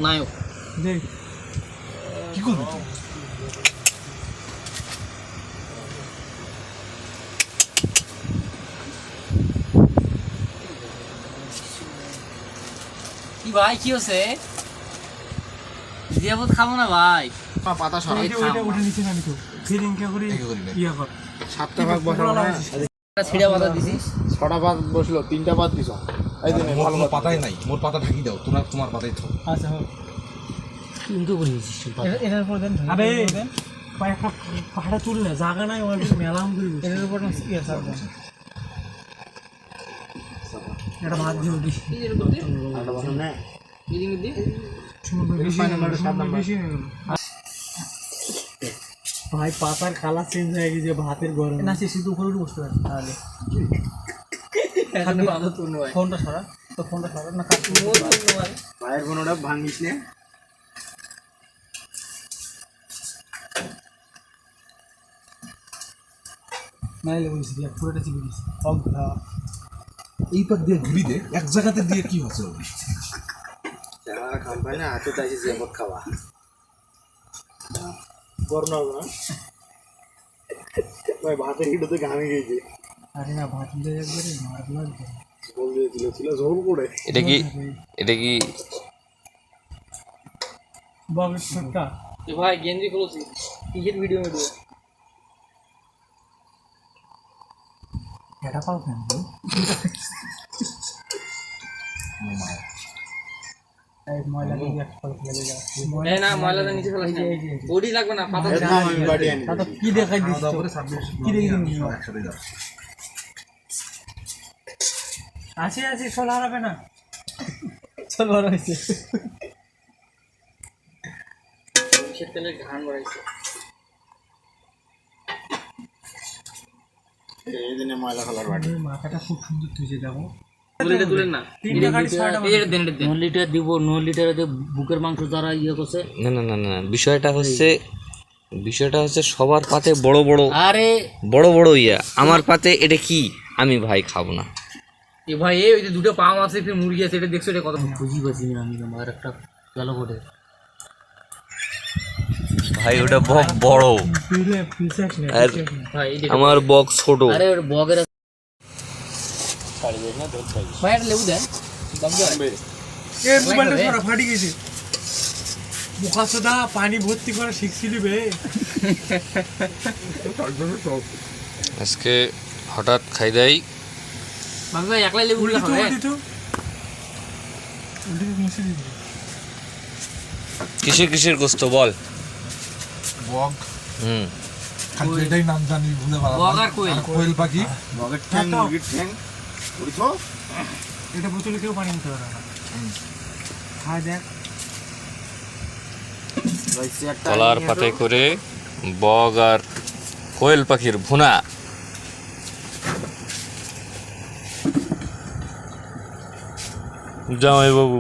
নায়ক দেখ কি করবি তুই? কি ভাই কি হচ্ছে জিয়াবত খাবো না ভাই পাতা সরা ওইটা উঠে নিচে নামি তো ফিরিংকে করে ইয়া কর 7টা ভাগ বসানো না ছিড়া পাতা দিছিস 6টা ভাগ বসলো 3টা ভাগ দিছ এই দিনে ভালো মোর পাতাই নাই, মোর পাতা ঢাকি দাও, তোমার পাতাই থাক। আচ্ছা হোক কিন্তু করেছিস এটার উপর দেন আরে একটা পাহাড়া তুল না জায়গা নাই ওর মেলাম করবি এটার উপর ইয়া ছাড়ব এটা ভাত দিও দি আটা বসানো না মিলিং দি ভাই পাতার কালার চেঞ্জ হয়ে গেছে ভাতের গরম না সে শুধু উপরে বসতে পারে তাহলে এখন ভালো তো নয় ফোনটা সরা তো ফোনটা সরা না কাট ভাইয়ের কোনটা ভাঙিস না নাইলে বলছি দিয়া পুরোটা চিপে দিছি এই পাক দিয়ে ঘুরি দে, এক জায়গাতে দিয়ে কি হচ্ছে? যারা খাম পায় না হাতে চাইছে যে মত খাওয়া গরম না না ভাই ভাতের হিটতে ঘামে গেছে আরে না ভাত দিলে একবারে মার লাগবে বল দিয়ে ছিল ঝোল করে এটা কি বাবু ছোটটা ভাই গেঞ্জি খুলছি কিসের ভিডিও ভিডিও এটা পাও কেন এই ময়লা দিয়ে একটা ফল ফেলে যা এই না ময়লাটা নিচে ফেলাস না বডি লাগবে না পাতা আমি বাড়ি আনি তা তো কি দেখাই দিছ কি দেখাই দিছ একসাথে যাও। আছে আছে চল হারাবে না চল বড় হয়েছে সে তেলে ঘান বাড়াইছে এই দিনে ময়লা ফেলার বাড়ি মাথাটা খুব সুন্দর তুইছে দেখো নলিটা তুলেন না 3টা গাড়ি 6টা এটা দেন 9 লিটার দিব 9 লিটারে যে বুকের মাংস দ্বারা ইয়ে করছে না বিষয়টা হচ্ছে সবার পাতে বড় আরে বড় ইয়া, আমার পাতে এটা কি আমি ভাই খাবো না। এ ভাই এই যে দুটো পাম আছে ফির মুরগি আছে এটা দেখছো এটা কত বুঝি পাচ্ছি না আমি আমার একটা গেল কোটে ভাই ওটা বক বড় তুইলে পিছাস না আর ভাই এই আমার বক ছোট। আরে ওর বগের ভাই এটা লেবু দেন দম দিয়ে এ মোবাইলটা সারা ফাটি গেছে মুখাসদা পানি ভর্তি করে শিখছিলি বে আজকে হঠাৎ খাই দেয় বাবু ভাই একলাই লেবু গুলো খাবে উল্টি তো মুছে দিবি কিসের গোস্ত বল। বক, হুম খালি এটাই নাম জানি, ভুলে বক আর কোয়েল। কোয়েল পাখি। মগের ঠ্যাং মুরগির ঠ্যাং বুঝছো এটা বোতলে কেউ পানি নিতে পারে না খাই দেখ ভাই চেয়ারটা কলার পাতে করে বগ আর কোয়েল পাখির ভুনা। জামাই বাবু